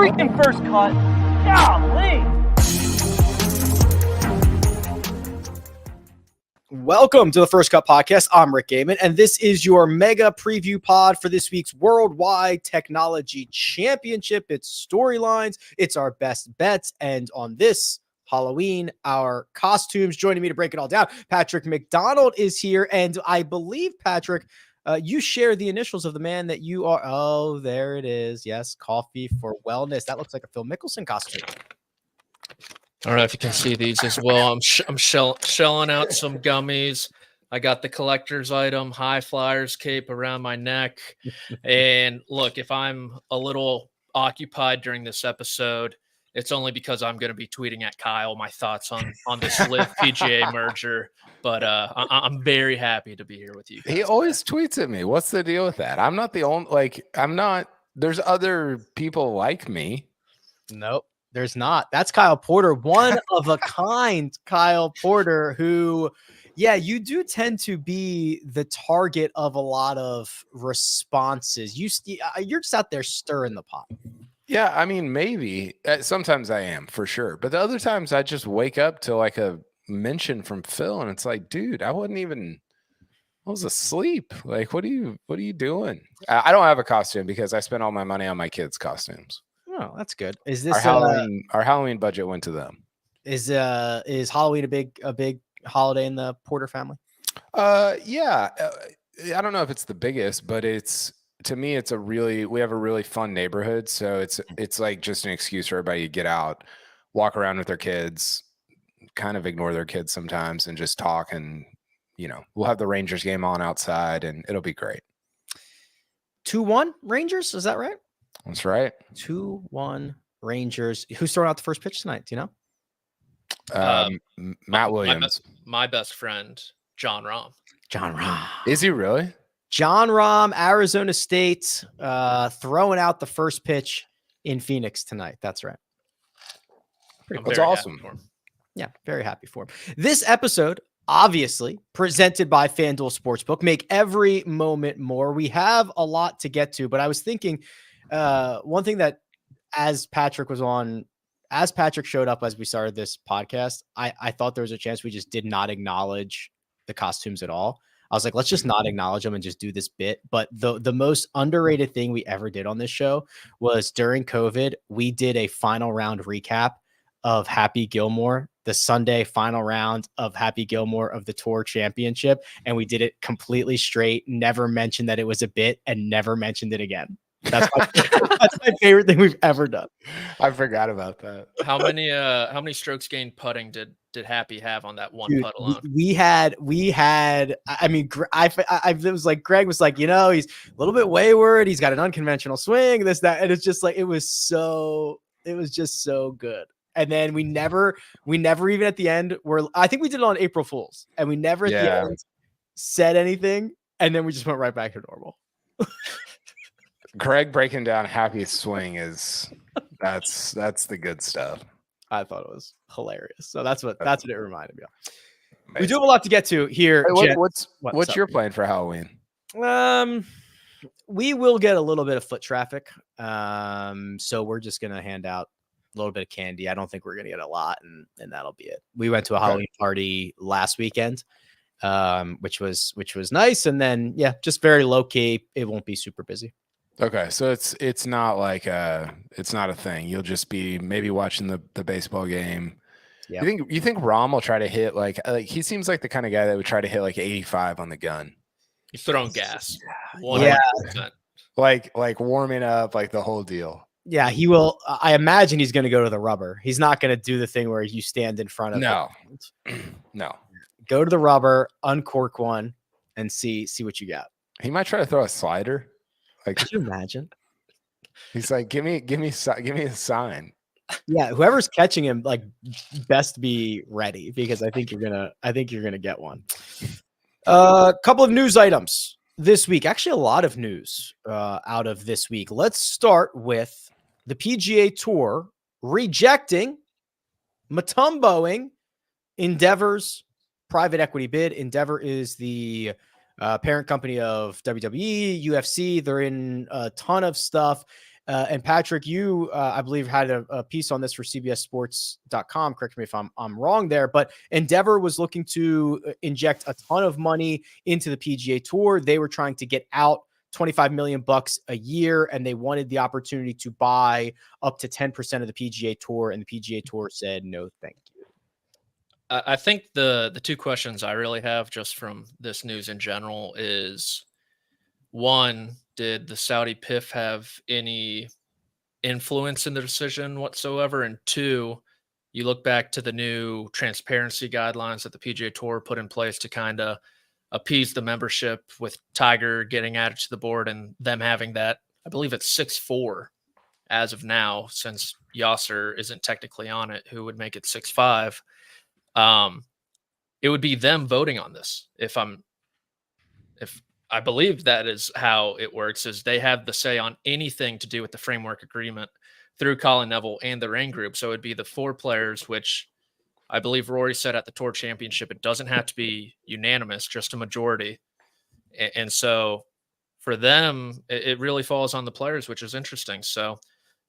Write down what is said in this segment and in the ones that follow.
freaking first cut. Golly. Welcome to the First Cut Podcast. I'm Rick Gehman, and this is your mega preview pod for this week's Worldwide Technology Championship. It's storylines, it's our best bets, and on this Halloween, our costumes. Joining me to break it all down, Patrick McDonald is here, and I believe, Patrick, you share the initials of the man that you are. Oh, there it is. Yes, Coffee for Wellness. That looks like a Phil Mickelson costume. I don't know if you can see these as well. I'm shelling out some gummies. I got the collector's item, High Flyers cape around my neck. And look, if I'm a little occupied during this episode, it's only because I'm going to be tweeting at Kyle my thoughts on this LIV PGA merger. But I'm very happy to be here with you guys. He always tweets at me. What's the deal with that? I'm not the only, there's other people like me. Nope. There's not. That's Kyle Porter, one of a kind Kyle Porter, who, yeah, you do tend to be the target of a lot of responses. You're just out there stirring the pot. Yeah, I mean, maybe. Sometimes I am, for sure. But the other times I just wake up to like a mention from Phil, and it's like, dude, I was asleep. Like, what are you doing? I don't have a costume because I spent all my money on my kids' costumes. Oh, that's good. Is this our Halloween budget went to them? Is Halloween a big holiday in the Porter family? Yeah. I don't know if it's the biggest, but to me, we have a really fun neighborhood. So it's like just an excuse for everybody to get out, walk around with their kids, kind of ignore their kids sometimes and just talk. And, we'll have the Rangers game on outside and it'll be great. 2-1 Rangers. Is that right? That's right. 2-1 Rangers. Who's throwing out the first pitch tonight? Do you know? Matt Williams. My best friend, John Rahm. John Rahm. Is he really? John Rahm, Arizona State, throwing out the first pitch in Phoenix tonight. That's right. That's awesome. Yeah, very happy for him. This episode, obviously, presented by FanDuel Sportsbook. Make every moment more. We have a lot to get to, but I was thinking one thing that as Patrick showed up as we started this podcast, I thought there was a chance we just did not acknowledge the costumes at all. I was like, let's just not acknowledge them and just do this bit. But the most underrated thing we ever did on this show was during COVID, we did a final round recap of Happy Gilmore, the Sunday final round of Happy Gilmore of the Tour Championship. And we did it completely straight, never mentioned that it was a bit and never mentioned it again. That's my favorite thing we've ever done. I forgot about that. How many strokes gained putting did Happy have on that one putt alone? We had. I mean, it was like Greg was like, he's a little bit wayward. He's got an unconventional swing. This, that, and it's just like it was just so good. And then we never even at the end I think we did it on April Fools, and we never at the end said anything, and then we just went right back to normal. Greg breaking down Happy's swing that's the good stuff. I thought it was hilarious. So that's what it reminded me of. Amazing. We do have a lot to get to here. Hey, what's your plan for Halloween? We will get a little bit of foot traffic. So we're just gonna hand out a little bit of candy. I don't think we're gonna get a lot, and that'll be it. We went to a Halloween party last weekend, which was nice, and then just very low key. It won't be super busy. Okay, so it's not like it's not a thing. You'll just be maybe watching the baseball game. Yeah. You think Rahm will try to hit like he seems like the kind of guy that would try to hit like 85 on the gun. He's throwing gas. 100%. Yeah. Like warming up, like the whole deal. Yeah, he will. I imagine he's going to go to the rubber. He's not going to do the thing where you stand in front of No. Go to the rubber, uncork one, and see what you got. He might try to throw a slider. Like, could you imagine? He's like, give me a sign. Yeah, whoever's catching him, like, best be ready because I think you're gonna get one. A couple of news items this week. Actually, a lot of news out of this week. Let's start with the PGA Tour rejecting, Matumboing Endeavor's private equity bid. Endeavor is the parent company of WWE, UFC. They're in a ton of stuff. And Patrick, you, I believe, had a piece on this for CBSSports.com. Correct me if I'm wrong there, but Endeavor was looking to inject a ton of money into the PGA Tour. They were trying to get out $25 million a year, and they wanted the opportunity to buy up to 10% of the PGA Tour, and the PGA Tour said no, thank you. I think the two questions I really have just from this news in general is, one, did the Saudi PIF have any influence in the decision whatsoever? And two, you look back to the new transparency guidelines that the PGA Tour put in place to kind of appease the membership, with Tiger getting added to the board and them having that, I believe it's 6'4" as of now, since Yasser isn't technically on it, who would make it 6'5". It would be them voting on this. If I believe that is how it works, is they have the say on anything to do with the framework agreement through Colin Neville and the Rain Group. So it'd be the 4 players, which I believe Rory said at the Tour Championship, it doesn't have to be unanimous, just a majority. And so for them, it really falls on the players, which is interesting. So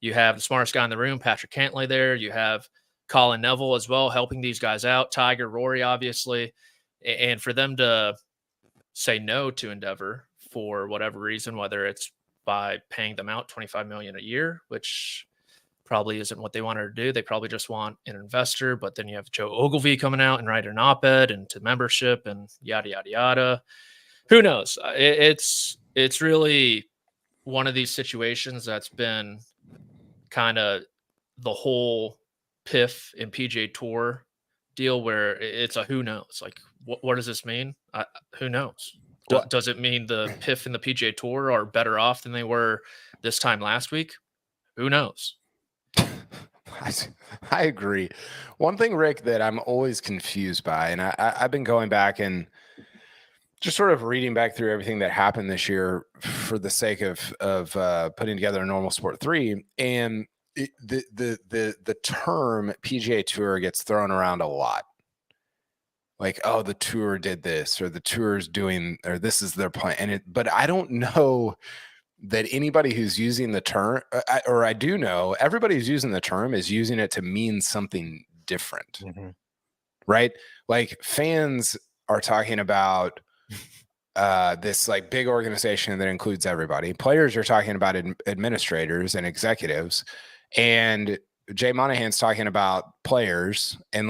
you have the smartest guy in the room, Patrick Cantlay, there. You have Colin Neville as well, helping these guys out. Tiger, Rory, obviously. And for them to say no to Endeavor for whatever reason, whether it's by paying them out $25 million a year, which probably isn't what they wanted to do. They probably just want an investor, but then you have Joe Ogilvy coming out and writing an op-ed and to membership and yada, yada, yada. Who knows? It's really one of these situations that's been kind of the whole PIF and PGA Tour deal, where it's a who knows. Like, what does this mean? Who knows? Does it mean the PIF and the PGA Tour are better off than they were this time last week? Who knows? I agree. One thing, Rick, that I'm always confused by, and I've been going back and just sort of reading back through everything that happened this year for the sake of putting together a normal Sport 3, and the term PGA Tour gets thrown around a lot. Like, oh, the tour did this, or the tour's doing, or this is their plan. But I don't know that anybody who's using the term, or I do know everybody who's using the term is using it to mean something different, right? Like, fans are talking about this like big organization that includes everybody. Players are talking about administrators and executives, and Jay Monahan's talking about players, and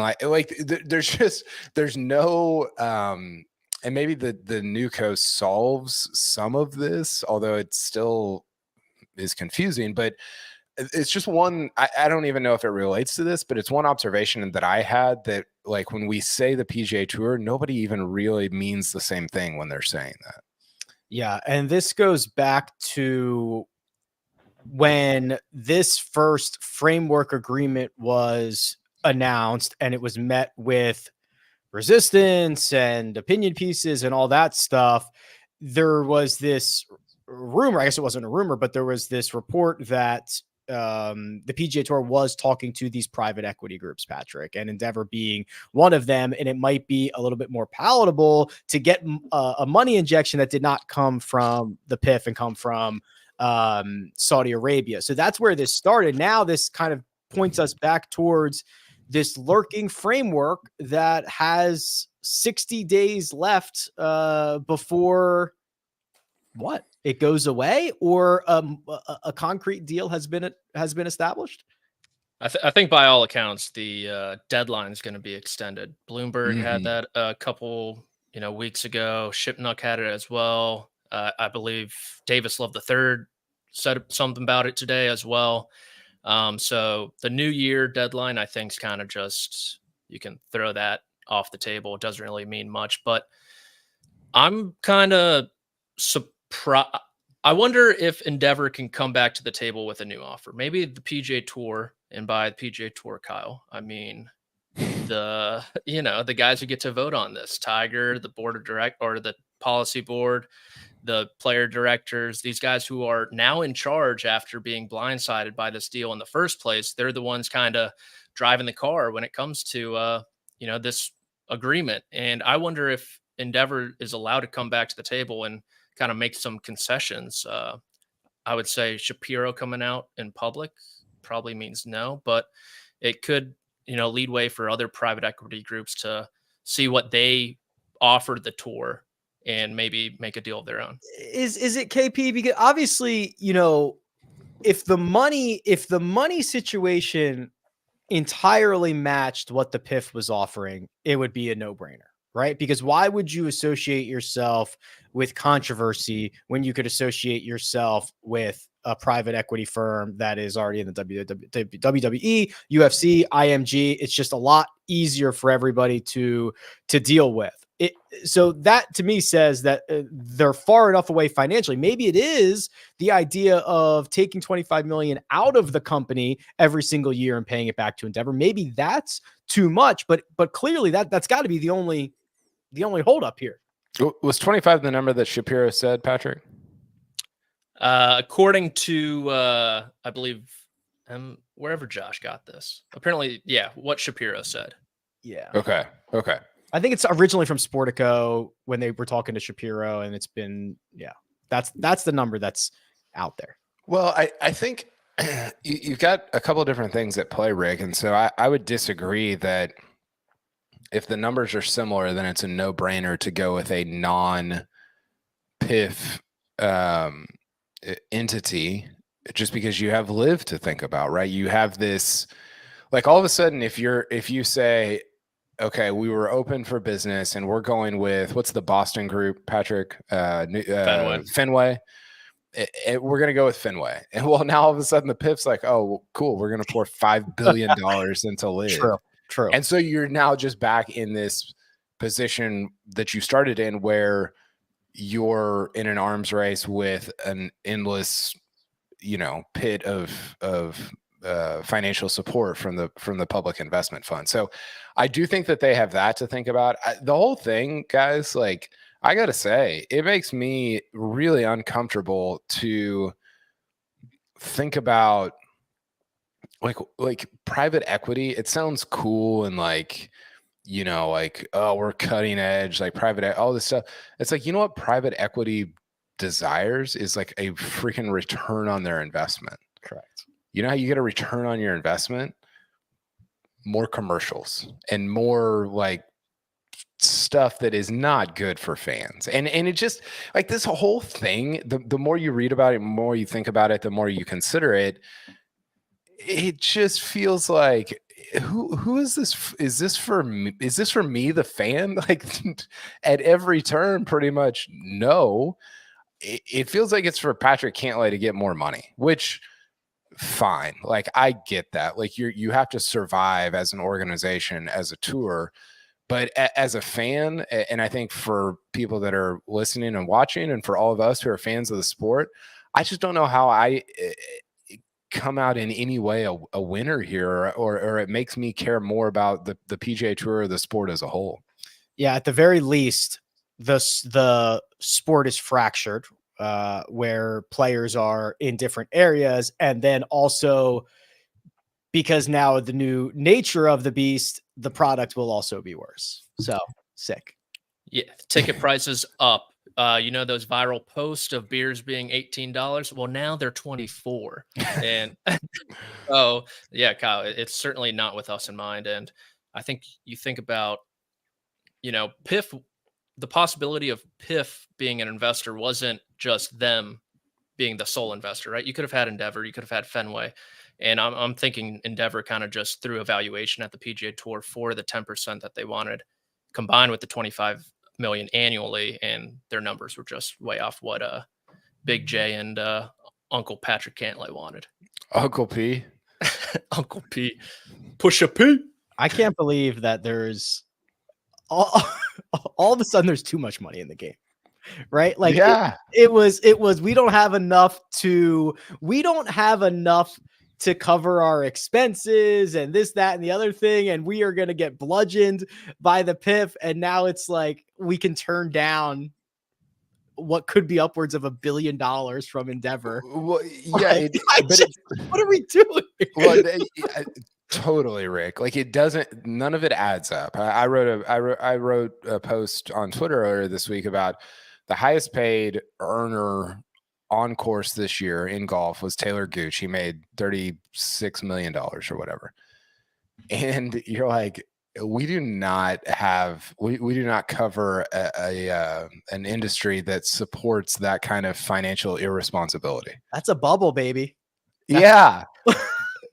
there's no and maybe the new coast solves some of this, although it still is confusing. But it's just one, I don't even know if it relates to this, but it's one observation that I had, that like when we say the PGA Tour, nobody even really means the same thing when they're saying that. Yeah, and this goes back to when this first framework agreement was announced, and it was met with resistance and opinion pieces and all that stuff. There was this rumor, I guess it wasn't a rumor, but there was this report that the PGA Tour was talking to these private equity groups, Patrick, and Endeavor being one of them. And it might be a little bit more palatable to get a money injection that did not come from the PIF and come from Saudi Arabia. So that's where this started. Now this kind of points us back towards this lurking framework that has 60 days left before what? It goes away, or a concrete deal has been established? I think by all accounts, the deadline is going to be extended. Bloomberg had that a couple weeks ago. Shipnuck had it as well. I believe Davis Love III said something about it today as well. So the new year deadline, I think, is kind of just, you can throw that off the table. It doesn't really mean much, but I'm kind of surprised. I wonder if Endeavor can come back to the table with a new offer. Maybe the PGA Tour, and by the PGA Tour, Kyle, I mean the guys who get to vote on this: Tiger, the board of or the policy board, the player directors, these guys who are now in charge after being blindsided by this deal in the first place. They're the ones kind of driving the car when it comes to this agreement. And I wonder if Endeavor is allowed to come back to the table and kind of make some concessions. I would say Shapiro coming out in public probably means no, but it could, lead way for other private equity groups to see what they offered the tour and maybe make a deal of their own. Is it KP? Because obviously, if the money situation entirely matched what the PIF was offering, it would be a no-brainer, right? Because why would you associate yourself with controversy when you could associate yourself with a private equity firm that is already in the WWE, UFC, IMG? It's just a lot easier for everybody to deal with. So that to me says that they're far enough away financially. Maybe it is the idea of taking 25 million out of the company every single year and paying it back to Endeavor. Maybe that's too much, but clearly that's got to be the only holdup here. Was 25 the number that Shapiro said, Patrick? According to I believe wherever Josh got this, apparently, what Shapiro said. Yeah. Okay. I think it's originally from Sportico when they were talking to Shapiro, and it's been, that's the number that's out there. Well, I think you've got a couple of different things at play, Rick. And so I would disagree that if the numbers are similar, then it's a no-brainer to go with a non-PIF entity, just because you have Live to think about, right? You have this, like, all of a sudden, if you say, okay, we were open for business and we're going with, what's the Boston group, Patrick? Fenway. We're going to go with Fenway. And well, now all of a sudden the PIF's like, oh, cool. We're going to pour $5 billion into Live. True. And so you're now just back in this position that you started in, where you're in an arms race with an endless, pit of financial support from the public investment fund. So I do think that they have that to think about. The whole thing, guys, like, I got to say, it makes me really uncomfortable to think about like private equity. It sounds cool and like, oh, we're cutting edge, like all this stuff. It's like, what private equity desires is like a freaking return on their investment. Correct. You know how you get a return on your investment? More commercials and more like stuff that is not good for fans. And it just, like, this whole thing, the more you read about it, the more you think about it, the more you consider it, it just feels like, who is this? Is this for me? Is this for me, the fan? Like, at every turn, pretty much, no. It feels like it's for Patrick Cantlay to get more money, which, fine. Like, I get that. Like, you have to survive as an organization, as a tour, but as a fan, and I think for people that are listening and watching, and for all of us who are fans of the sport, I just don't know how I come out in any way a winner here, or it makes me care more about the PGA Tour or the sport as a whole. Yeah, at the very least, the sport is fractured, where players are in different areas, and then also, because now the new nature of the beast, the product will also be worse. So sick. Yeah, ticket prices up. Those viral posts of beers being $18. Well, now they're $24. And oh yeah, Kyle, it's certainly not with us in mind. And I think you think about, PIF, the possibility of PIF being an investor wasn't just them being the sole investor, right? You could have had Endeavor, you could have had Fenway. And I'm thinking Endeavor kind of just threw a valuation at the PGA Tour for the 10% that they wanted, combined with the 25 million annually, and their numbers were just way off what Big J and Uncle Patrick Cantlay wanted. Uncle P. Uncle P. Pusha P. I can't believe that there's all of a sudden there's too much money in the game. Right? Like, yeah, it was we don't have enough to cover our expenses and this, that, and the other thing. And we are going to get bludgeoned by the PIF. And now it's like, we can turn down what could be upwards of $1 billion from Endeavor. Well, yeah. What are we doing? Well, totally, Rick. Like, none of it adds up. I wrote a post on Twitter earlier this week about the highest paid earner on course this year in golf was Taylor Gooch. He made $36 million or whatever. And you're like, we do not cover an industry that supports that kind of financial irresponsibility. That's a bubble, baby. Yeah.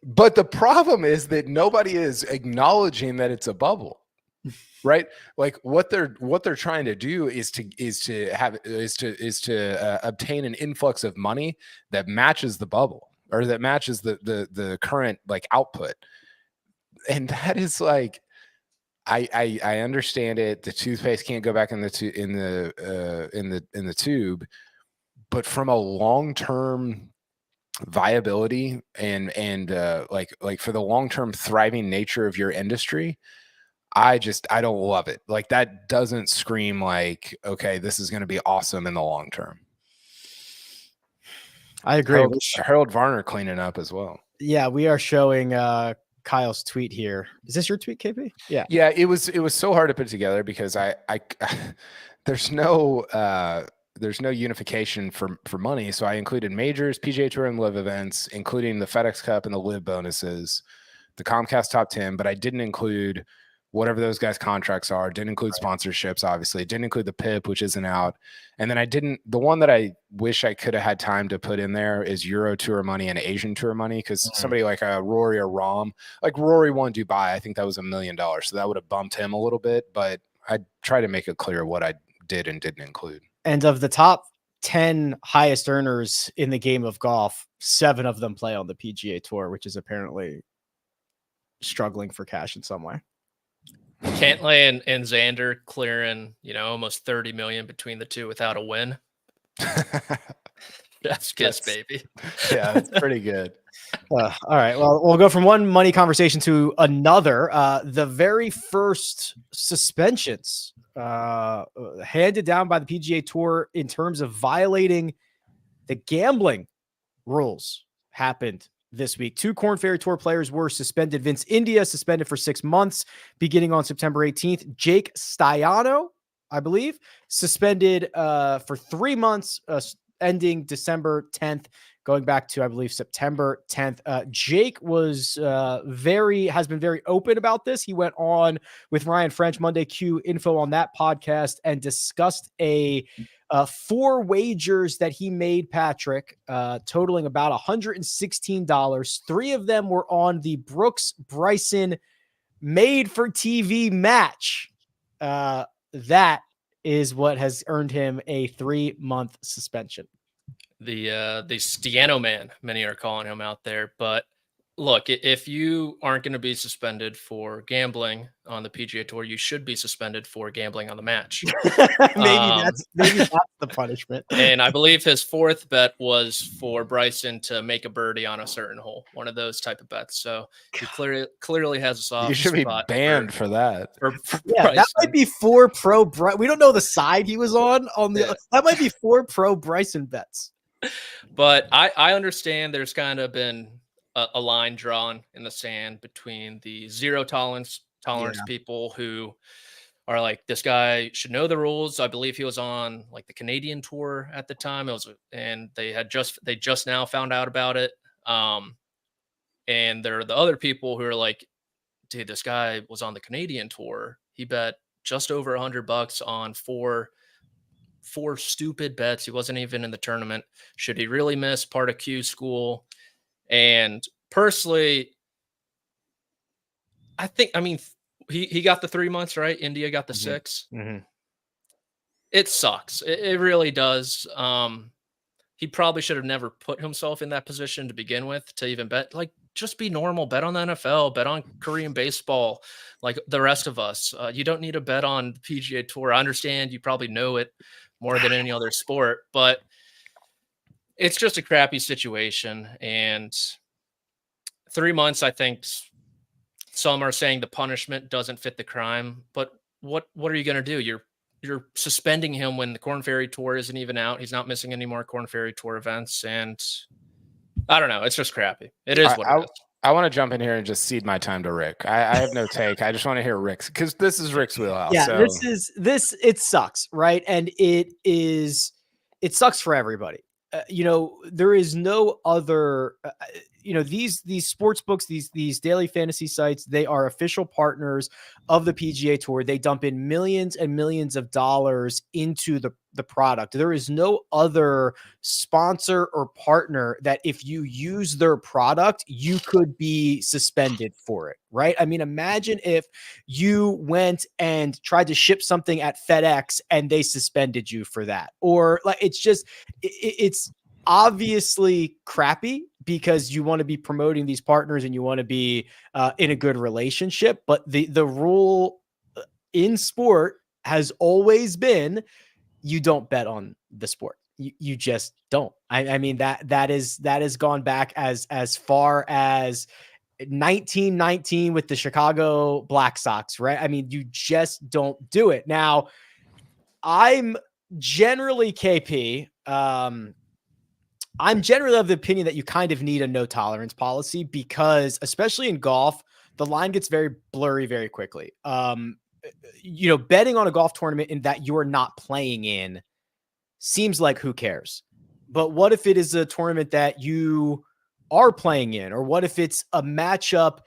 But the problem is that nobody is acknowledging that it's a bubble. Right? Like what they're trying to do is to obtain an influx of money that matches the bubble, or that matches the current like output. And that is like, I understand it. The toothpaste can't go back in the tube, but from a long-term viability and like for the long-term thriving nature of your industry, I don't love it. Like that doesn't scream like, okay, this is going to be awesome in the long term. I agree. Harold Varner cleaning up as well. Yeah, we are showing Kyle's tweet here. Is this your tweet, KP? Yeah. Yeah, it was so hard to put together because I there's no unification for money. So I included majors, PGA Tour and live events, including the FedEx Cup and the live bonuses, the Comcast top 10, but I didn't include whatever those guys' contracts are. Didn't include sponsorships, obviously. Didn't include the PIP, which isn't out. And then the one that I wish I could have had time to put in there is Euro Tour money and Asian Tour money, because somebody like Rory or Rahm, like Rory won Dubai, I think that was $1 million. So that would have bumped him a little bit, but I try to make it clear what I did and didn't include. And of the top 10 highest earners in the game of golf, 7 of them play on the PGA Tour, which is apparently struggling for cash in some way. Cantlay and Xander clearing, almost 30 million between the two without a win. That's kiss, baby. Yeah, that's pretty good. All right. Well, we'll go from one money conversation to another. The very first suspensions handed down by the PGA Tour in terms of violating the gambling rules happened this week. 2 Korn Ferry Tour players were suspended. Vince India suspended for 6 months beginning on September 18th. Jake Stiano, I believe, suspended for 3 months ending December 10th, going back to, I believe, September 10th. Jake was has been very open about this. He went on with Ryan French, Monday Q Info, on that podcast and discussed 4 wagers that he made, Patrick, totaling about $116. 3 of them were on the Brooks Bryson made for TV match. That is what has earned him a 3-month suspension. The Stiano man, many are calling him out there. But look, if you aren't going to be suspended for gambling on the PGA Tour, you should be suspended for gambling on the match. maybe that's the punishment. And I believe his 4th bet was for Bryson to make a birdie on a certain hole, one of those type of bets. So he clearly has a soft. You should be banned for that. For yeah, Bryson. that might be 4 pro. We don't know the side he was on the. That might be 4 pro Bryson bets. But I understand there's kind of been a line drawn in the sand between the zero tolerance people who are like, this guy should know the rules. I believe he was on like the Canadian tour at the time. And they just now found out about it. And there are the other people who are like, dude, this guy was on the Canadian tour. He bet just over $100 on four stupid bets. He wasn't even in the tournament. Should he really miss part of Q school? And personally, he got the 3 months, right? India got the 6. Mm-hmm. It sucks. It really does. He probably should have never put himself in that position to begin with, to even bet. Like, just be normal. Bet on the NFL. Bet on Korean baseball, like the rest of us. You don't need to bet on the PGA Tour. I understand you probably know it more than any other sport, but it's just a crappy situation. And 3 months, I think some are saying the punishment doesn't fit the crime, but what are you going to do? You're suspending him when the Korn Ferry Tour isn't even out. He's not missing any more Korn Ferry Tour events. And I don't know. It's just crappy. It is what it is. I want to jump in here and just cede my time to Rick. I have no take. I just want to hear Rick's, because this is Rick's wheelhouse. Yeah, so. it sucks, right? And it sucks for everybody. there is no other, these sports books, these daily fantasy sites, they are official partners of the PGA Tour. They dump in millions and millions of dollars into the product. There is no other sponsor or partner that if you use their product, you could be suspended for it, right? I mean, imagine if you went and tried to ship something at FedEx and they suspended you for that, or like, it's obviously crappy because you want to be promoting these partners and you want to be in a good relationship. But the rule in sport has always been you don't bet on the sport. You just don't. I mean, that has gone back as far as 1919 with the Chicago Black Sox, right? I mean, you just don't do it. Now, I'm generally KP. I'm generally of the opinion that you kind of need a no tolerance policy because, especially in golf, the line gets very blurry very quickly. Betting on a golf tournament in that you're not playing in seems like who cares? But what if it is a tournament that you are playing in? Or what if it's a matchup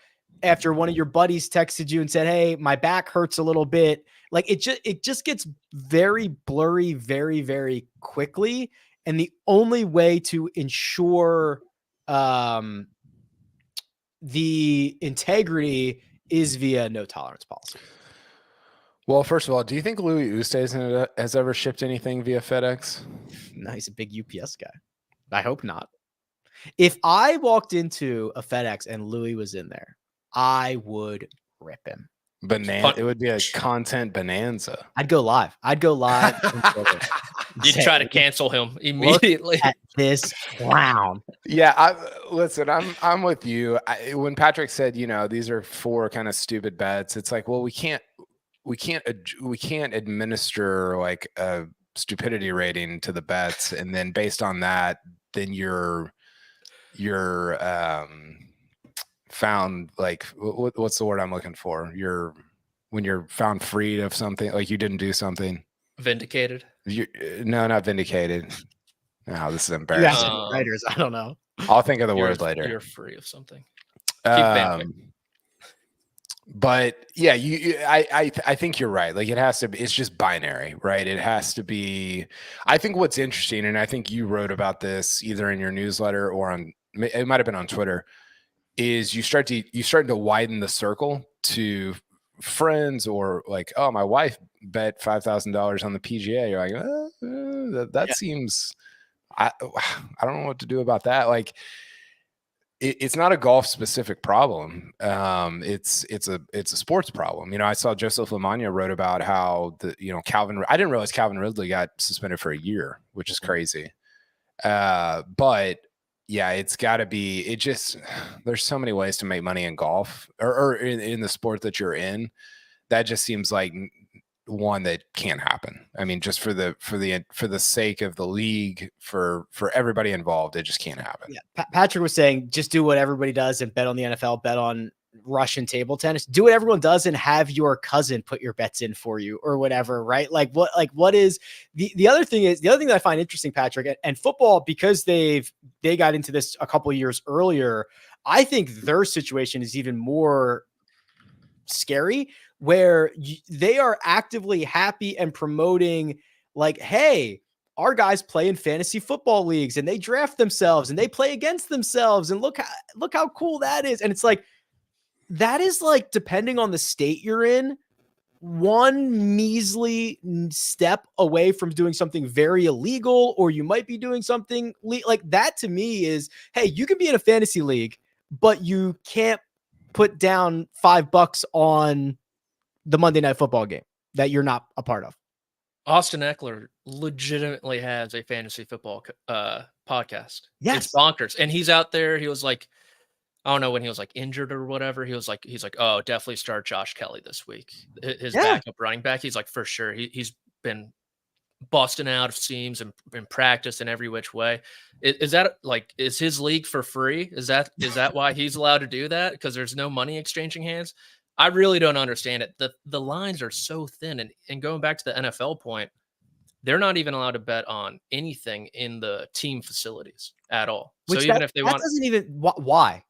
after one of your buddies texted you and said, hey, my back hurts a little bit? Like it just gets very blurry very, very quickly. And the only way to ensure the integrity is via no tolerance policy. Well, first of all, do you think Louis Oosthuizen has ever shipped anything via FedEx? No, he's a big UPS guy. I hope not. If I walked into a FedEx and Louis was in there, I would rip him. It would be a content bonanza. I'd go live. You'd try to cancel him immediately. Look at this clown. Yeah, listen, I'm with you. When Patrick said, these are 4 kind of stupid bets, it's like, well, we can't administer like a stupidity rating to the bets, and then based on that, then you're found, like, what's the word I'm looking for? When you're found free of something, like you didn't do something. Vindicated? No, not vindicated. Oh, this is embarrassing. Writers, I don't know. I'll think of the word later. You're free of something. Keep but yeah, I think you're right. Like it has to be, it's just binary, right? It has to be. I think what's interesting, and I think you wrote about this either in your newsletter or it might have been on Twitter, is you start to widen the circle to friends, or like, oh, my wife bet $5,000 on the PGA. You're like, that seems, I don't know what to do about that. Like, it's not a golf specific problem. It's a sports problem. I saw Joseph Lamagna wrote about how I didn't realize Calvin Ridley got suspended for a year, which is crazy. But yeah, it's got to be. There's so many ways to make money in golf or in the sport that you're in. That just seems like one that can't happen. I mean, just for the sake of the league, for everybody involved, it just can't happen. Yeah, Patrick was saying, just do what everybody does and bet on the NFL, bet on Russian table tennis, do what everyone does and have your cousin put your bets in for you or whatever, right? What is the other thing that I find interesting, Patrick, and football, because they got into this a couple of years earlier, I think their situation is even more scary, where they are actively happy and promoting, like, hey, our guys play in fantasy football leagues and they draft themselves and they play against themselves. And look how cool that is. And it's like, that is like, depending on the state you're in, one measly step away from doing something very illegal, or you might be doing something like that. To me is, hey, you can be in a fantasy league, but you can't put down $5 on the Monday Night Football game that you're not a part of. Austin Eckler legitimately has a fantasy football podcast. Yes. It's bonkers. And he's out there. He was like, I don't know when he was like injured or whatever. He's like, oh, definitely start Josh Kelly this week. His backup running back. He's like, for sure. He's been busting out of seams and in practice in every which way. Is that like, is his league for free? Is that why he's allowed to do that? Because there's no money exchanging hands? I really don't understand it. The lines are so thin. And going back to the NFL point, they're not even allowed to bet on anything in the team facilities at all. Which so even if they want, doesn't even why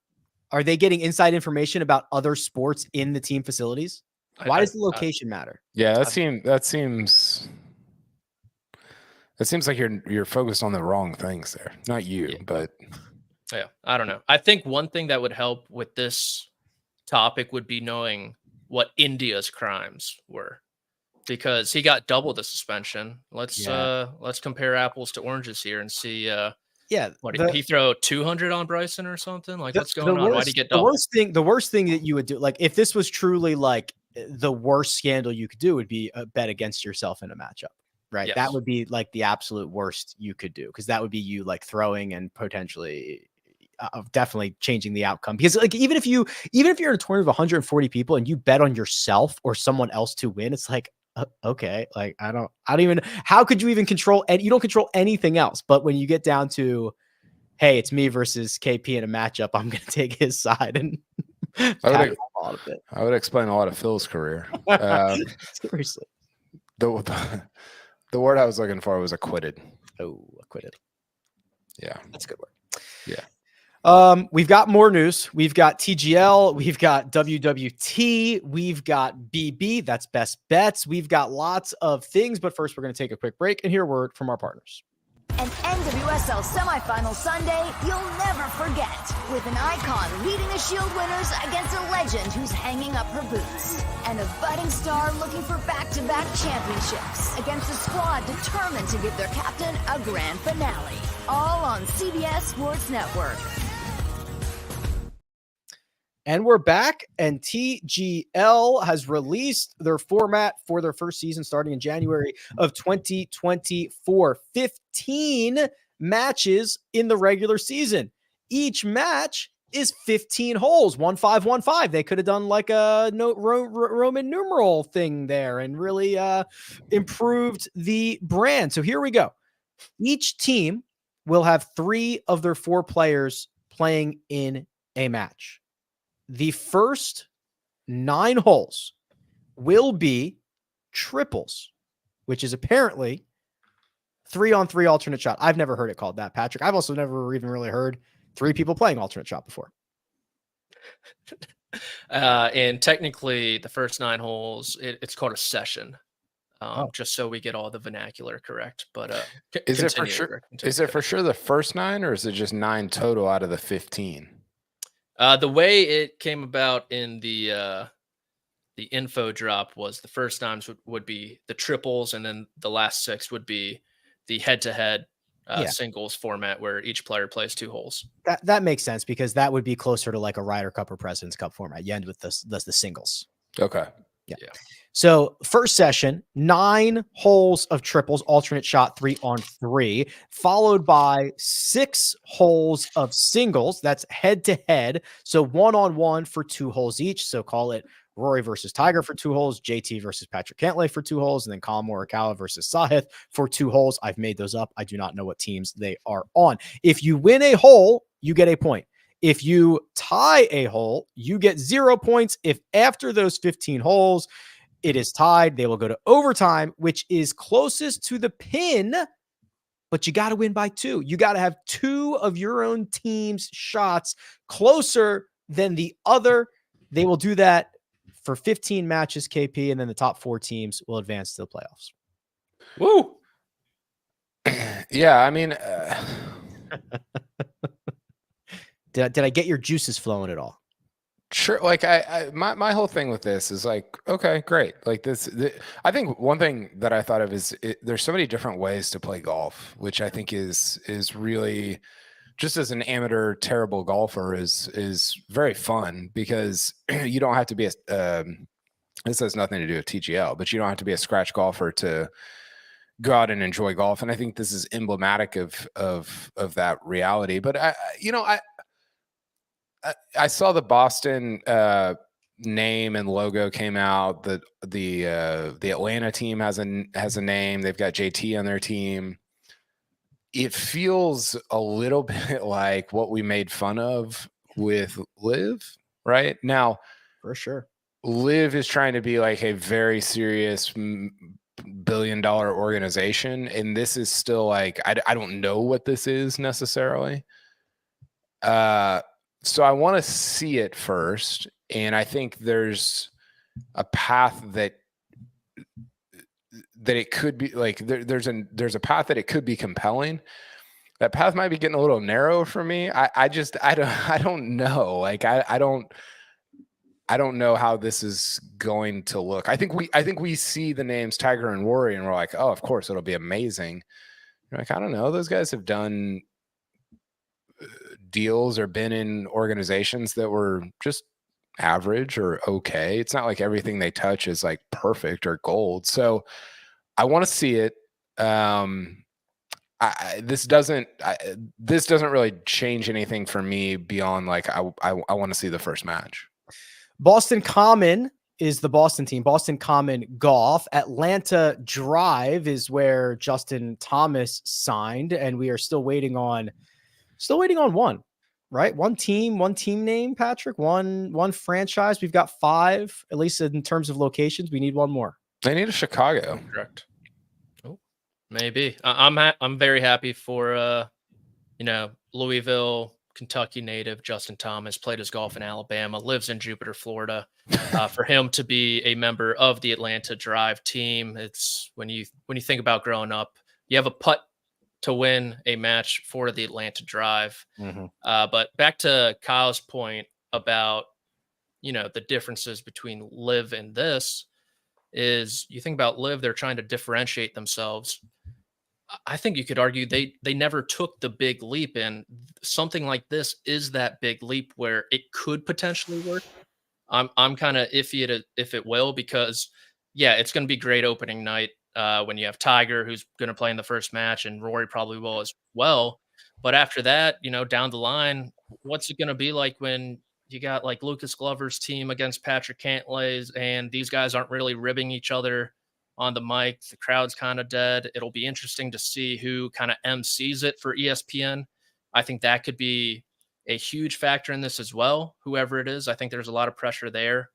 are they getting inside information about other sports in the team facilities? Why does the location matter? Yeah, that seems like you're focused on the wrong things there. Not you, but yeah, I don't know. I think one thing that would help with this topic would be knowing what India's crimes were, because he got double the suspension. Let's compare apples to oranges here and see. What did he throw 200 on Bryson or something? Like, what's going on? Why did he get double? The worst thing that you would do, like if this was truly like the worst scandal you could do, would be a bet against yourself in a matchup, right? Yes. That would be like the absolute worst you could do, because that would be you like throwing and potentially definitely changing the outcome. Because like even if you're in a tournament of 140 people and you bet on yourself or someone else to win, it's like, okay, like I don't even, how could you even control, and you don't control anything else. But when you get down to, hey, it's me versus KP in a matchup, I'm going to take his side. And I would explain a lot of Phil's career. Seriously. The word I was looking for was acquitted. Oh, acquitted. Yeah. That's a good word. Yeah. We've got more news. We've got TGL, we've got WWT, we've got BB, that's best bets. We've got lots of things, but first we're going to take a quick break and hear a word from our partners. An NWSL semifinal Sunday you'll never forget, with an icon leading the Shield winners against a legend who's hanging up her boots, and a budding star looking for back-to-back championships against a squad determined to give their captain a grand finale. All on CBS Sports Network. And we're back, and TGL has released their format for their first season starting in January of 2024. 15 matches in the regular season. Each match is 15 holes, 1-5-1-5. They could have done like a Roman numeral thing there and really improved the brand. So here we go. Each team will have 3 of their 4 players playing in a match. The first 9 holes will be triples, which is apparently 3-on-3 alternate shot. I've never heard it called that, Patrick. I've also never even really heard 3 people playing alternate shot before. And technically, the first 9 holes, it's called a session. Just so we get all the vernacular correct. But is it for sure? Is it for sure the first 9, or is it just 9 total out of the 15? The way it came about in the info drop was the first 9 would be the triples, and then the last 6 would be the head-to-head singles format where each player plays 2 holes. That makes sense, because that would be closer to like a Ryder Cup or President's Cup format. You end with the singles. Okay. Yeah. So first session, 9 holes of triples, alternate shot 3-on-3, followed by 6 holes of singles. That's head to head. So 1-on-1 for 2 holes each. So call it Rory versus Tiger for 2 holes, JT versus Patrick Cantlay for 2 holes, and then Colin Morikawa versus Sahith for 2 holes. I've made those up. I do not know what teams they are on. If you win a hole, you get a point. If you tie a hole, you get 0 points. If after those 15 holes, it is tied, they will go to overtime, which is closest to the pin, but you got to win by 2. You got to have 2 of your own team's shots closer than the other. They will do that for 15 matches, KP, and then the top 4 teams will advance to the playoffs. Woo! Yeah, I mean... Did I get your juices flowing at all? Sure. Like my whole thing with this is like, okay, great. Like I think one thing that I thought of is there's so many different ways to play golf, which I think is really, just as an amateur, terrible golfer, is very fun, because you don't have to be this has nothing to do with TGL, but you don't have to be a scratch golfer to go out and enjoy golf. And I think this is emblematic of that reality. But I saw the Boston name and logo came out. The Atlanta team has a name. They've got JT on their team. It feels a little bit like what we made fun of with Liv right now. For sure. Liv is trying to be like a very serious billion-dollar organization, and this is still like I don't know what this is necessarily. So I want to see it first, and I think there's a path that it could be like there's a path that it could be compelling. That path might be getting a little narrow for me. I don't know. Like I don't know how this is going to look. I think we see the names Tiger and Rory, and we're like, oh, of course it'll be amazing. You're like, I don't know. Those guys have done deals or been in organizations that were just average or okay. It's not like everything they touch is like perfect or gold. So I want to see it. This doesn't really change anything for me beyond like I want to see the first match. Boston Common is the Boston team. Boston Common Golf. Atlanta Drive is where Justin Thomas signed, and we are still waiting on one, right? One team name, Patrick. One franchise. We've got 5, at least in terms of locations. We need one more. They need a Chicago. Correct. Oh, maybe. I'm very happy for Louisville, Kentucky native Justin Thomas, played his golf in Alabama, lives in Jupiter, Florida. For him to be a member of the Atlanta Drive team, it's when you think about growing up, you have a putt to win a match for the Atlanta Drive. Mm-hmm. But back to Kyle's point about the differences between Live and this is you think about Live, they're trying to differentiate themselves. I think you could argue they never took the big leap, and something like this is that big leap where it could potentially work. I'm kind of iffy if it will, because it's going to be great opening night when you have Tiger, who's going to play in the first match, and Rory probably will as well. But after that, down the line, what's it going to be like when you got like Lucas Glover's team against Patrick Cantlay's, and these guys aren't really ribbing each other on the mic? The crowd's kind of dead. It'll be interesting to see who kind of MCs it for ESPN. I think that could be a huge factor in this as well. Whoever it is, I think there's a lot of pressure there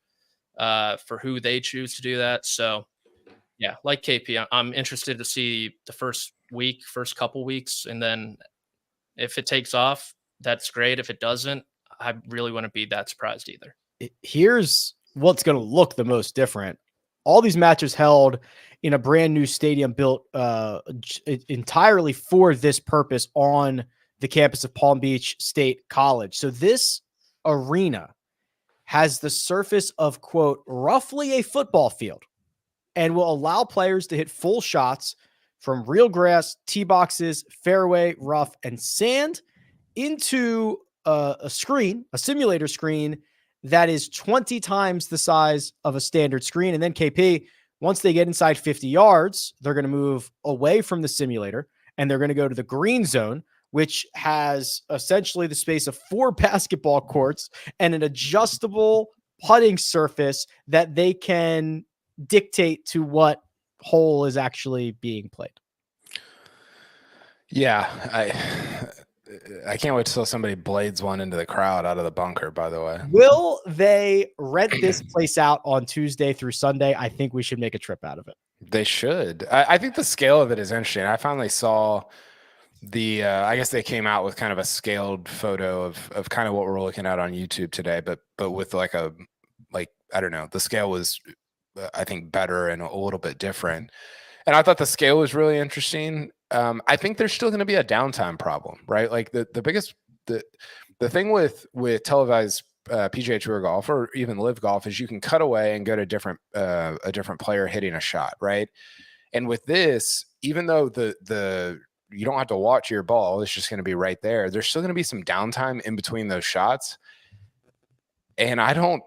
for who they choose to do that. So yeah, like KP, I'm interested to see the first couple weeks. And then if it takes off, that's great. If it doesn't, I really wouldn't be that surprised either. Here's what's going to look the most different. All these matches held in a brand new stadium built entirely for this purpose on the campus of Palm Beach State College. So this arena has the surface of, quote, roughly a football field, and will allow players to hit full shots from real grass, tee boxes, fairway, rough, and sand into a simulator screen that is 20 times the size of a standard screen. And then KP, once they get inside 50 yards, they're going to move away from the simulator and they're going to go to the green zone, which has essentially the space of 4 basketball courts and an adjustable putting surface that they can dictate to what hole is actually being played. Yeah, I can't wait till somebody blades one into the crowd out of the bunker, by the way. Will they rent this place out on Tuesday through Sunday? I think we should make a trip out of it. They should. I think the scale of it is interesting. I finally saw the I guess they came out with kind of a scaled photo of kind of what we're looking at on YouTube today, but with I don't know, the scale was I think better and a little bit different. And I thought the scale was really interesting. I think there's still going to be a downtime problem, right? Like the biggest the thing with televised PGA Tour golf or even live golf is you can cut away and go to a different player hitting a shot, right? And with this, even though the you don't have to watch your ball, it's just going to be right there. There's still going to be some downtime in between those shots, and I don't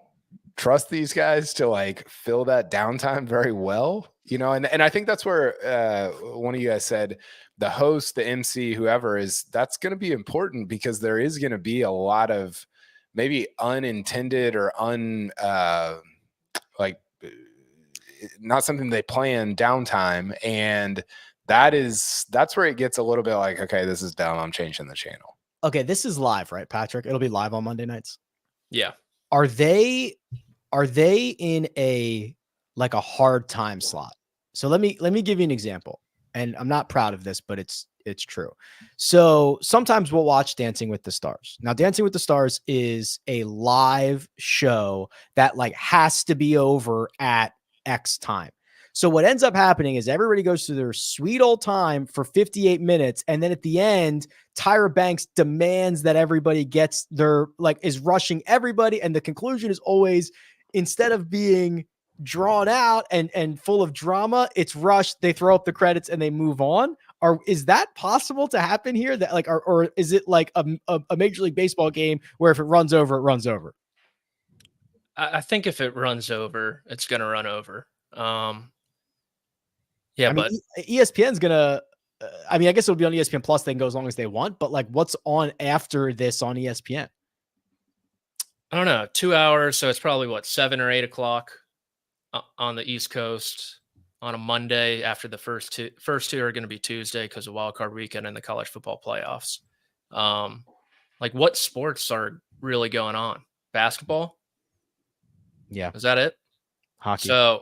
trust these guys to like fill that downtime very well, you know, and I think that's where one of you guys said the host, the MC, whoever that's going to be important, because there is going to be a lot of maybe unintended or not something they plan downtime. And that's where it gets a little bit like, okay, this is dumb, I'm changing the channel. Okay, this is live, right, Patrick? It'll be live on Monday nights. Yeah. Are they in a hard time slot? So let me give you an example. And I'm not proud of this, but it's true. So sometimes we'll watch Dancing with the Stars. Now, Dancing with the Stars is a live show that like has to be over at X time. So what ends up happening is everybody goes through their sweet old time for 58 minutes. And then at the end, Tyra Banks demands that everybody gets their, like, is rushing everybody. And the conclusion is always, instead of being drawn out and full of drama, it's rushed. They throw up the credits and they move on. Or is that possible to happen here? That like, or is it like a Major League Baseball game where if it runs over, it runs over? I think if it runs over, it's going to run over. Yeah, I mean, but ESPN's gonna. I mean, I guess it'll be on ESPN Plus. They can go as long as they want. But like, what's on after this on ESPN? I don't know. 2 hours, so it's probably what, 7 or 8 o'clock on the East Coast on a Monday. After the first two are going to be Tuesday because of Wild Card Weekend and the college football playoffs. Like, what sports are really going on? Basketball? Yeah, is that it? Hockey. So,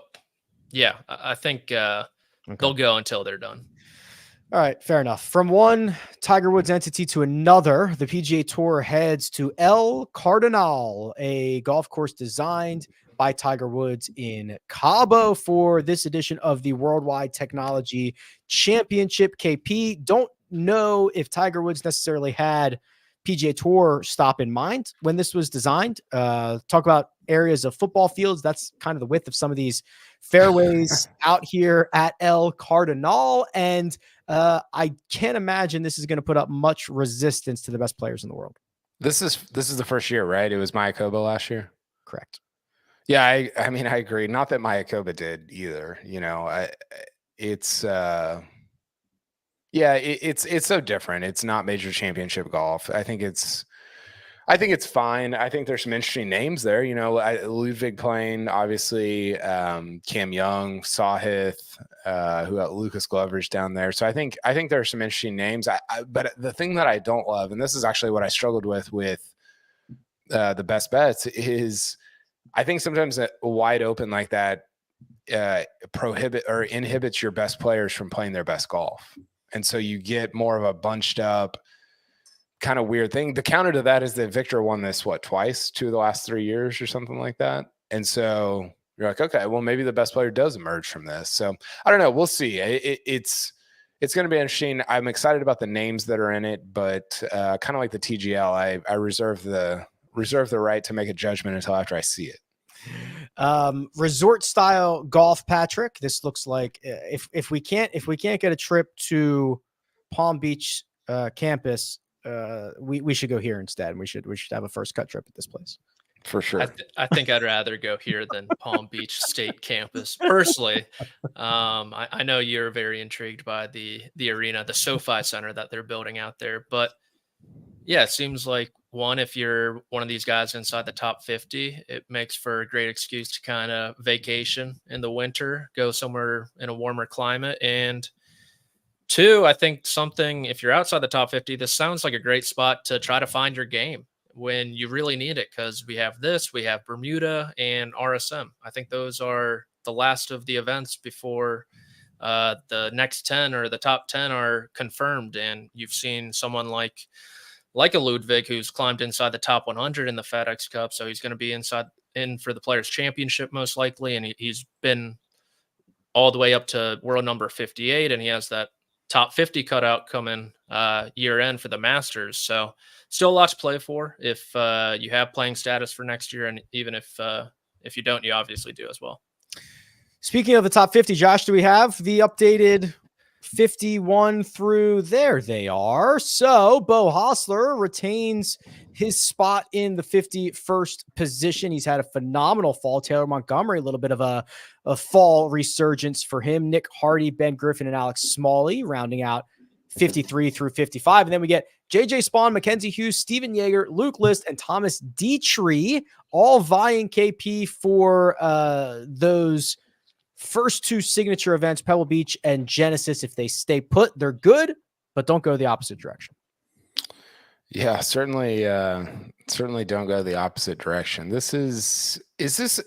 yeah, I think they'll go until they're done. All right, fair enough. From one Tiger Woods entity to another, the PGA Tour heads to El Cardinal, a golf course designed by Tiger Woods in Cabo for this edition of the Worldwide Technology Championship. KP, don't know if Tiger Woods necessarily had PGA Tour stop in mind when this was designed. Talk about areas of football fields. That's kind of the width of some of these fairways out here at El Cardinal. And I can't imagine this is going to put up much resistance to the best players in the world. This is the first year, right? It was Mayakoba last year. Correct. Yeah, I mean, I agree. Not that Mayakoba did either. You know, it's so different. It's not major championship golf. I think it's fine. I think there's some interesting names there. You know, Ludwig playing, obviously, Cam Young, Sahith, who got Lucas Glover's down there. So I think there's some interesting names. But the thing that I don't love, and this is actually what I struggled with the best bets, is I think sometimes a wide open like that inhibits your best players from playing their best golf. And so you get more of a bunched up kind of weird thing. The counter to that is that Victor won this, twice, 2 of the last 3 years or something like that. And so you're like, okay, well, maybe the best player does emerge from this. So I don't know. We'll see. It's going to be interesting. I'm excited about the names that are in it, but kind of like the TGL, I reserve the right to make a judgment until after I see it. Resort style golf, Patrick. This looks like if we can't get a trip to Palm Beach campus, we should go here instead. And we should have a first cut trip at this place for sure. I think I'd rather go here than Palm Beach State campus personally. I know you're very intrigued by the arena, the SoFi Center that they're building out there, but yeah, it seems like if you're one of these guys inside the top 50, it makes for a great excuse to kind of vacation in the winter, go somewhere in a warmer climate. And 2, I think if you're outside the top 50, this sounds like a great spot to try to find your game when you really need it. Cause we have Bermuda and RSM. I think those are the last of the events before the next 10 or the top 10 are confirmed. And you've seen someone like a Ludwig who's climbed inside the top 100 in the FedEx Cup. So he's going to be in for the Players Championship most likely. And he's been all the way up to world number 58. And he has that top 50 cutout coming year end for the Masters. So still a lot to play for if you have playing status for next year. And even if you don't, you obviously do as well. Speaking of the top 50, Josh, do we have the updated 51 through? There they are. So Bo Hostler retains his spot in the 51st position. He's had a phenomenal fall. Taylor Montgomery, a little bit of a fall resurgence for him. Nick Hardy, Ben Griffin, and Alex Smalley rounding out 53 through 55. And then we get JJ Spawn, Mackenzie Hughes, Steven Yeager, Luke List, and Thomas Dietrich, all vying KP for those first 2 signature events, Pebble Beach and Genesis. If they stay put, they're good, but don't go the opposite direction. Yeah, certainly don't go the opposite direction. Is this,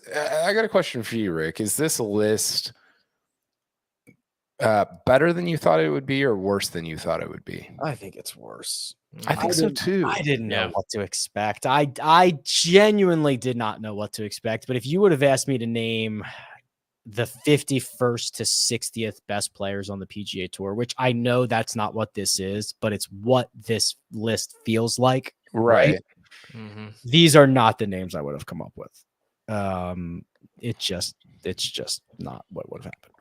I got a question for you, Rick. Is this a list Better than you thought it would be, or worse than you thought it would be? I think it's worse. I think so too. I didn't know what to expect. I genuinely did not know what to expect. But if you would have asked me to name the 51st to 60th best players on the PGA Tour, which I know that's not what this is, but it's what this list feels like. Right? Mm-hmm. These are not the names I would have come up with. It's just not what would have happened.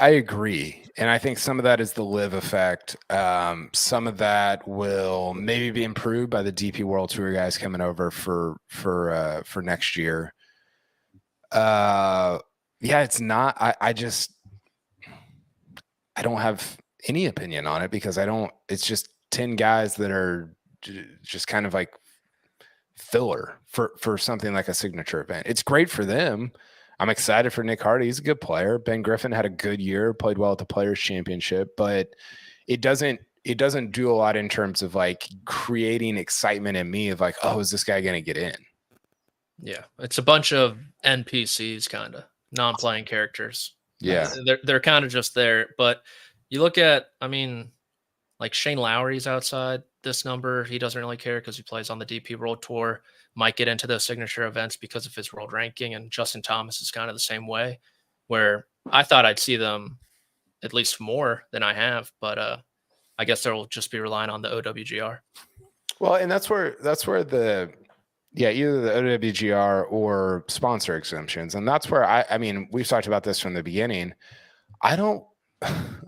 I agree. And I think some of that is the live effect. Some of that will maybe be improved by the DP World Tour guys coming over for next year. It's not, I don't have any opinion on it because it's just 10 guys that are just kind of like filler for something like a signature event. It's great for them. I'm excited for Nick Hardy. He's a good player. Ben Griffin had a good year, played well at the Players Championship, but it doesn't do a lot in terms of like creating excitement in me of like, oh, is this guy going to get in? Yeah. It's a bunch of NPCs, kind of non-playing characters. Yeah. They're kind of just there, but you look at, like Shane Lowry's outside this number. He doesn't really care because he plays on the DP World Tour, might get into those signature events because of his world ranking. And Justin Thomas is kind of the same way, where I thought I'd see them at least more than I have, but I guess they'll just be relying on the OWGR. Well, and that's where either the OWGR or sponsor exemptions. And that's where I mean, we've talked about this from the beginning. I don't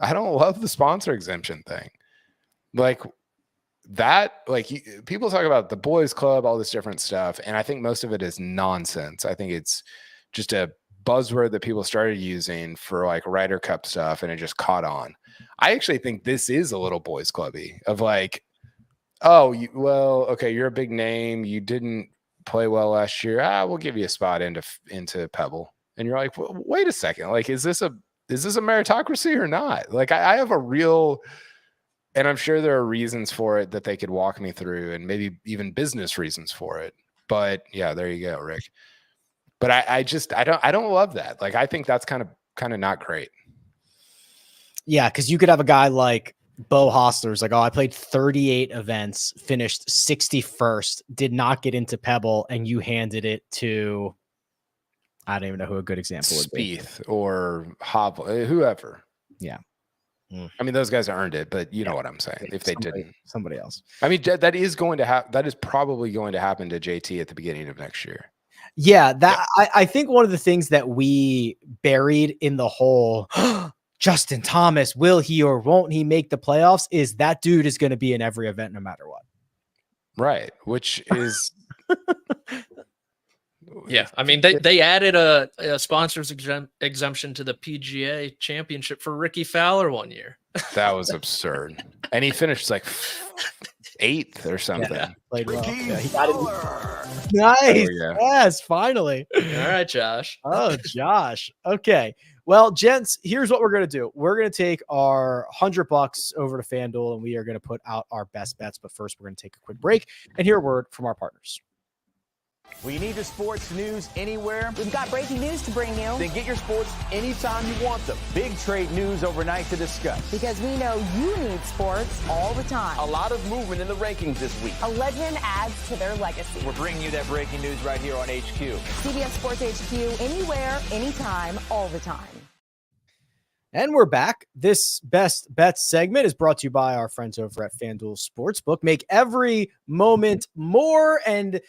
love the sponsor exemption thing. Like that, like people talk about the boys club, all this different stuff. And I think most of it is nonsense. I think it's just a buzzword that people started using for like Ryder Cup stuff and it just caught on. I actually think this is a little boys clubby of like, oh, okay, you're a big name. You didn't play well last year. We'll give you a spot into Pebble. And you're like, well, wait a second. Like, is this a meritocracy or not? Like I have a real, and I'm sure there are reasons for it that they could walk me through and maybe even business reasons for it. But yeah, there you go, Rick. But I don't love that. Like, I think that's kind of not great. Yeah. Cause you could have a guy like Bo Hostler's like, oh, I played 38 events, finished 61st, did not get into Pebble. And you handed it to, I don't even know who a good example would be. Spieth or Hovland, whoever. Yeah. I mean, those guys earned it, but you know what I'm saying. If they didn't, somebody else. I mean, that is probably going to happen to JT at the beginning of next year. Yeah, I think one of the things that we buried in the whole Justin Thomas, will he or won't he make the playoffs, is that dude is going to be in every event no matter what. Right, which is yeah. I mean, they added a sponsors exemption to the PGA Championship for Ricky Fowler one year. That was absurd, and he finished like 8th or something. Yeah, played well. Yeah, he got it. Nice. Oh, yeah. Yes, finally. All right, Josh. Oh, Josh. Okay. Well, gents, here's what we're going to do. We're going to take our $100 over to FanDuel, and we are going to put out our best bets. But first, we're going to take a quick break and hear a word from our partners. We need the sports news anywhere. We've got breaking news to bring you. Then get your sports anytime you want them. Big trade news overnight to discuss. Because we know you need sports all the time. A lot of movement in the rankings this week. A legend adds to their legacy. We're bringing you that breaking news right here on HQ. CBS Sports HQ, anywhere, anytime, all the time. And we're back. This Best Bets segment is brought to you by our friends over at FanDuel Sportsbook. Make every moment more, and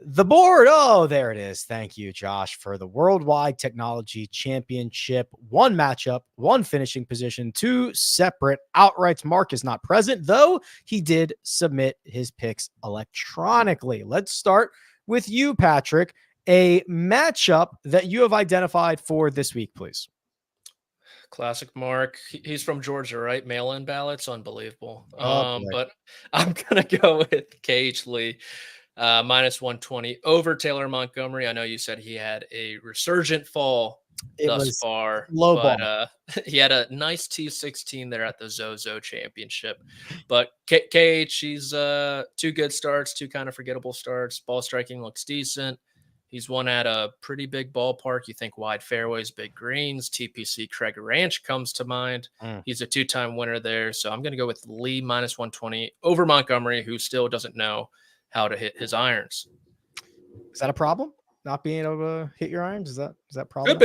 the board. Oh, there it is. Thank you, Josh, for the Worldwide Technology Championship. 1 matchup, 1 finishing position, 2 separate outrights. Mark is not present, though he did submit his picks electronically. Let's start with you, Patrick. A matchup that you have identified for this week, please. Classic Mark. He's from Georgia, right? Mail-in ballots, unbelievable. Oh, but I'm gonna go with KH Lee. Minus 120 over Taylor Montgomery. I know you said he had a resurgent fall thus far, but he had a nice T16 there at the Zozo Championship. But KH, he's 2 good starts, 2 kind of forgettable starts. Ball striking looks decent. He's won at a pretty big ballpark. You think wide fairways, big greens. TPC Craig Ranch comes to mind. He's a 2-time winner there. So I'm going to go with Lee minus 120 over Montgomery, who still doesn't know how to hit his irons. Is that a problem? Not being able to hit your irons? Is that a problem?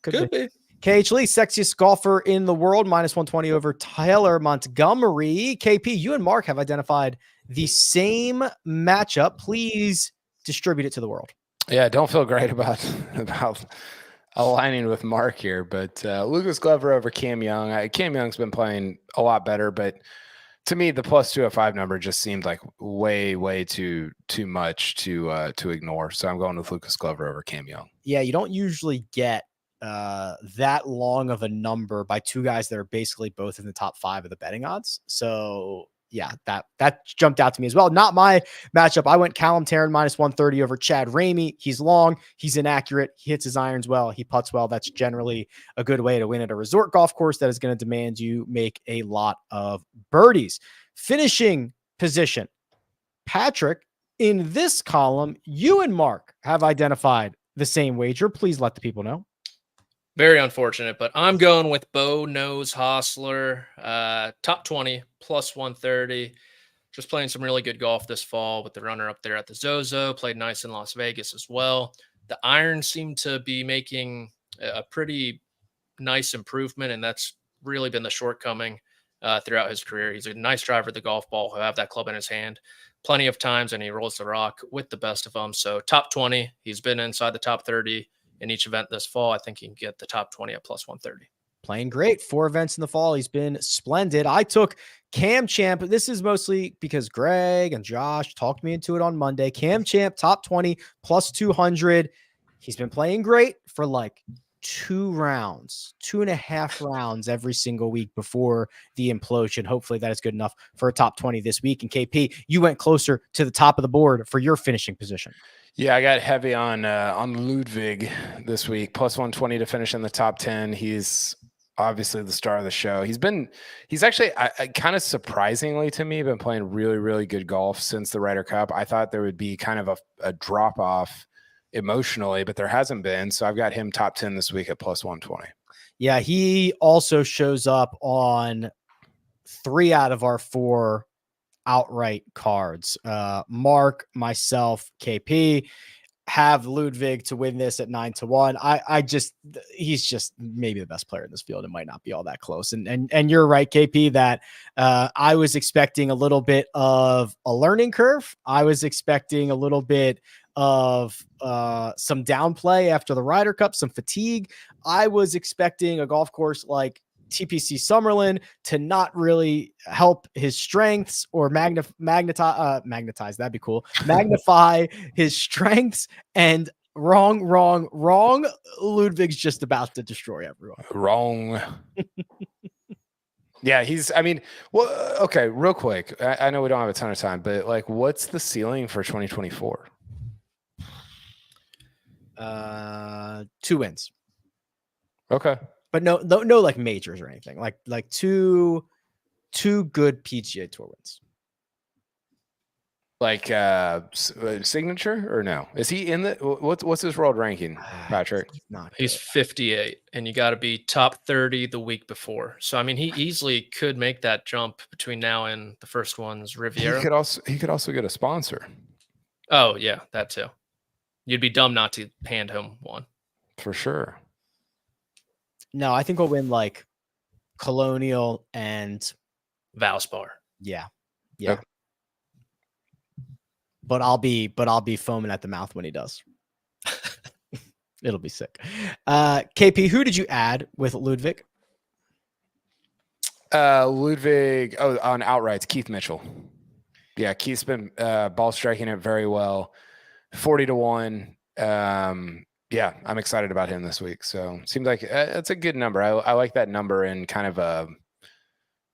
Could be. KH Lee, sexiest golfer in the world, minus 120 over Taylor Montgomery. KP, you and Mark have identified the same matchup. Please distribute it to the world. Yeah, don't feel great about aligning with Mark here, but Lucas Glover over Cam Young. Cam Young's been playing a lot better, but to me, the plus 205 number just seemed like way too much to ignore. So I'm going with Lucas Glover over Cam Young. Yeah, you don't usually get that long of a number by two guys that are basically both in the top 5 of the betting odds. So yeah, that jumped out to me as well. Not my matchup. I went Callum Tarrant minus 130 over Chad Ramey. He's long, he's inaccurate, he hits his irons well, he putts well. That's generally a good way to win at a resort golf course that is going to demand you make a lot of birdies. Finishing position, Patrick, in this column, you and Mark have identified the same wager. Please let the people know. Very unfortunate, but I'm going with Bo Nose Hostler, top 20, plus 130. Just playing some really good golf this fall with the runner up there at the Zozo. Played nice in Las Vegas as well. The irons seem to be making a pretty nice improvement, and that's really been the shortcoming throughout his career. He's a nice driver of the golf ball who have that club in his hand plenty of times, and he rolls the rock with the best of them. So top 20, he's been inside the top 30 in each event this fall. I think he can get the top 20 at plus 130. Playing great. 4 events in the fall. He's been splendid. I took Cam Champ. This is mostly because Greg and Josh talked me into it on Monday. Cam Champ, top 20, plus 200. He's been playing great for like 2.5 rounds every single week before the implosion. Hopefully that is good enough for a top 20 this week. And KP, you went closer to the top of the board for your finishing position. Yeah, I got heavy on Ludwig this week, plus 120 to finish in the top 10. He's obviously the star of the show. He's actually kind of surprisingly to me, been playing really good golf since the Ryder Cup. I thought there would be kind of a drop off emotionally, but there hasn't been. So I've got him top 10 this week at plus 120. Yeah, he also shows up on 3 out of our 4 outright cards. Mark, myself, KP have Ludwig to win this at 9-1. He's just maybe the best player in this field. It might not be all that close. And you're right, KP, that I was expecting a little bit of a learning curve. I was expecting a little bit of some downplay after the Ryder Cup, some fatigue. I was expecting a golf course like TPC Summerlin to not really help his strengths or magnetize. That'd be cool. Magnify his strengths, and wrong. Ludwig's just about to destroy everyone. Wrong. Yeah, okay, real quick. I know we don't have a ton of time, but like, what's the ceiling for 2024? 2 wins. Okay. But no, like majors or anything. Like two good PGA Tour wins. Like signature or no? Is he in the what's his world ranking, Patrick? He's 58, and you got to be top 30 the week before. So I mean, he easily could make that jump between now and the first one's Riviera. He could also get a sponsor. Oh yeah, that too. You'd be dumb not to hand him one. For sure. No, I think we'll win like Colonial and Valspar. Yeah. Okay. But I'll be foaming at the mouth when he does. It'll be sick. KP, who did you add with Ludwig? Ludwig. Oh, on outrights, Keith Mitchell. Yeah, Keith's been ball striking it very well. 40-1. Yeah, I'm excited about him this week. So seems like it's a good number. I like that number in kind of a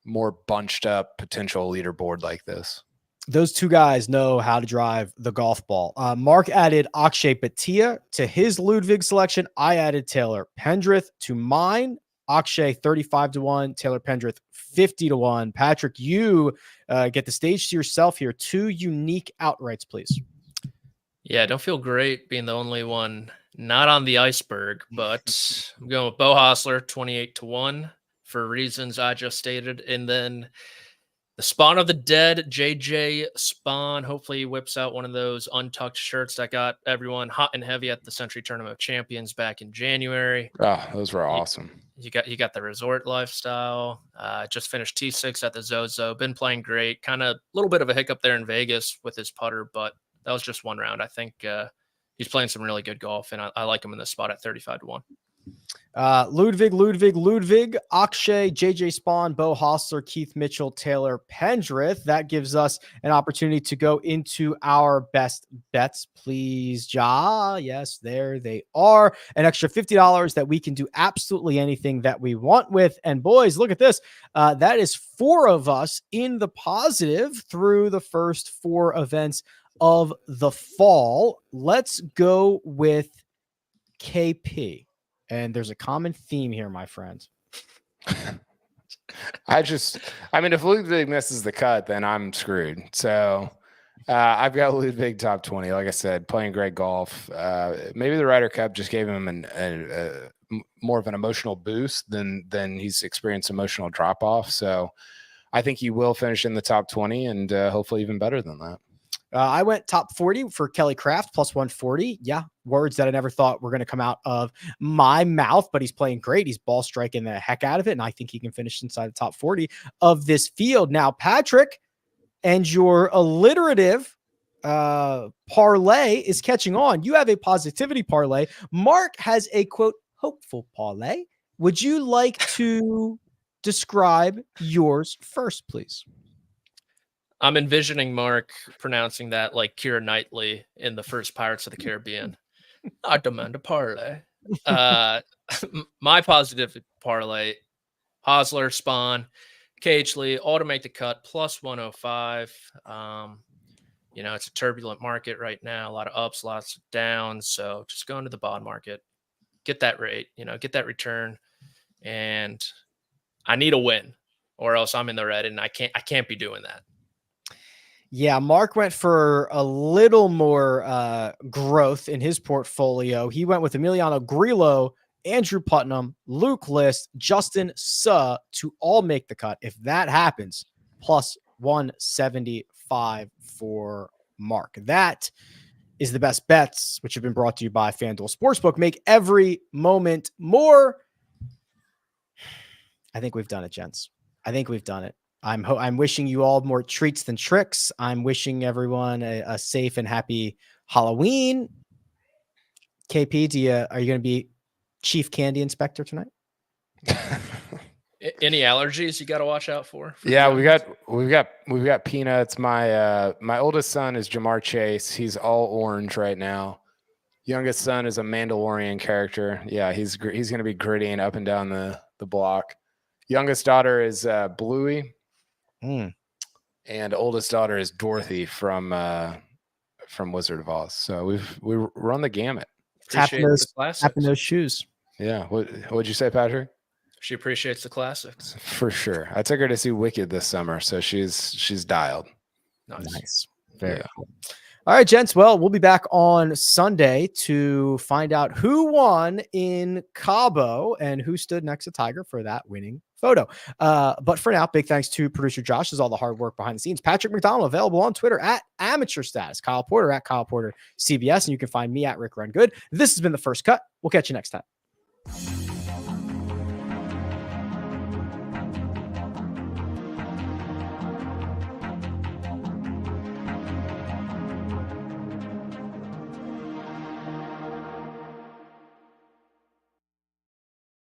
more bunched up potential leaderboard like this. Those 2 guys know how to drive the golf ball. Mark added Akshay Bhatia to his Ludwig selection. I added Taylor Pendrith to mine. Akshay 35-1, Taylor Pendrith 50-1. Patrick, you get the stage to yourself here. 2 unique outrights, please. Yeah, don't feel great being the only one not on the iceberg, but I'm going with Bo Hostler, 28-1 for reasons I just stated. And then the Spawn of the Dead, JJ Spawn. Hopefully he whips out one of those untucked shirts that got everyone hot and heavy at the Century Tournament of Champions back in January. Oh, those were awesome. You got the resort lifestyle. Just finished T6 at the Zozo. Been playing great. Kind of a little bit of a hiccup there in Vegas with his putter, but that was just one round. I think he's playing some really good golf, and I like him in this spot at 35-1. Ludwig, Akshay, JJ Spawn, Bo Hostler, Keith Mitchell, Taylor Pendrith. That gives us an opportunity to go into our best bets. Please, Ja. Yes, there they are. An extra $50 that we can do absolutely anything that we want with. And boys, look at this. That is 4 of us in the positive through the first 4 events of the fall. Let's go with KP. And there's a common theme here, my friends. I mean, if Ludwig misses the cut, then I'm screwed. So I've got Ludwig top 20. Like I said, playing great golf. Maybe the Ryder Cup just gave him more of an emotional boost than he's experienced emotional drop off. So I think he will finish in the top 20 and hopefully even better than that. I went top 40 for Kelly Craft plus 140. Yeah. Words that I never thought were going to come out of my mouth, but he's playing great. He's ball striking the heck out of it. And I think he can finish inside the top 40 of this field. Now, Patrick, and your alliterative parlay is catching on. You have a positivity parlay. Mark has a quote, hopeful parlay. Would you like to describe yours first, please? I'm envisioning Mark pronouncing that like Keira Knightley in the first Pirates of the Caribbean. I demand a parlay. My positive parlay, Hosler, Spawn, Cagely, all to make the cut, plus 105. It's a turbulent market right now, a lot of ups, lots of downs. So just go into the bond market, get that rate, get that return. And I need a win or else I'm in the red and I can't be doing that. Yeah, Mark went for a little more growth in his portfolio. He went with Emiliano Grillo, Andrew Putnam, Luke List, Justin Suh to all make the cut. If that happens, plus 175 for Mark. That is the best bets, which have been brought to you by FanDuel Sportsbook. Make every moment more. I think we've done it, gents. I think we've done it. I'm wishing you all more treats than tricks. I'm wishing everyone a safe and happy Halloween. KP, are you going to be chief candy inspector tonight? Any allergies you got to watch out for? Yeah, we've got peanuts. My oldest son is Jamar Chase. He's all orange right now. Youngest son is a Mandalorian character. Yeah, he's going to be grittying up and down the block. Youngest daughter is Bluey. And oldest daughter is Dorothy from Wizard of Oz. So we run the gamut. Tapping those shoes. Yeah. What'd you say, Patrick? She appreciates the classics. For sure. I took her to see Wicked this summer, so she's dialed. Nice. Very cool. All right, gents. Well, we'll be back on Sunday to find out who won in Cabo and who stood next to Tiger for that winning photo. But for now, big thanks to producer Josh. Is all the hard work behind the scenes. Patrick McDonald, available on Twitter at Amateur Status. Kyle Porter at Kyle Porter CBS. And you can find me at Rick Run Good. This has been The First Cut. We'll catch you next time.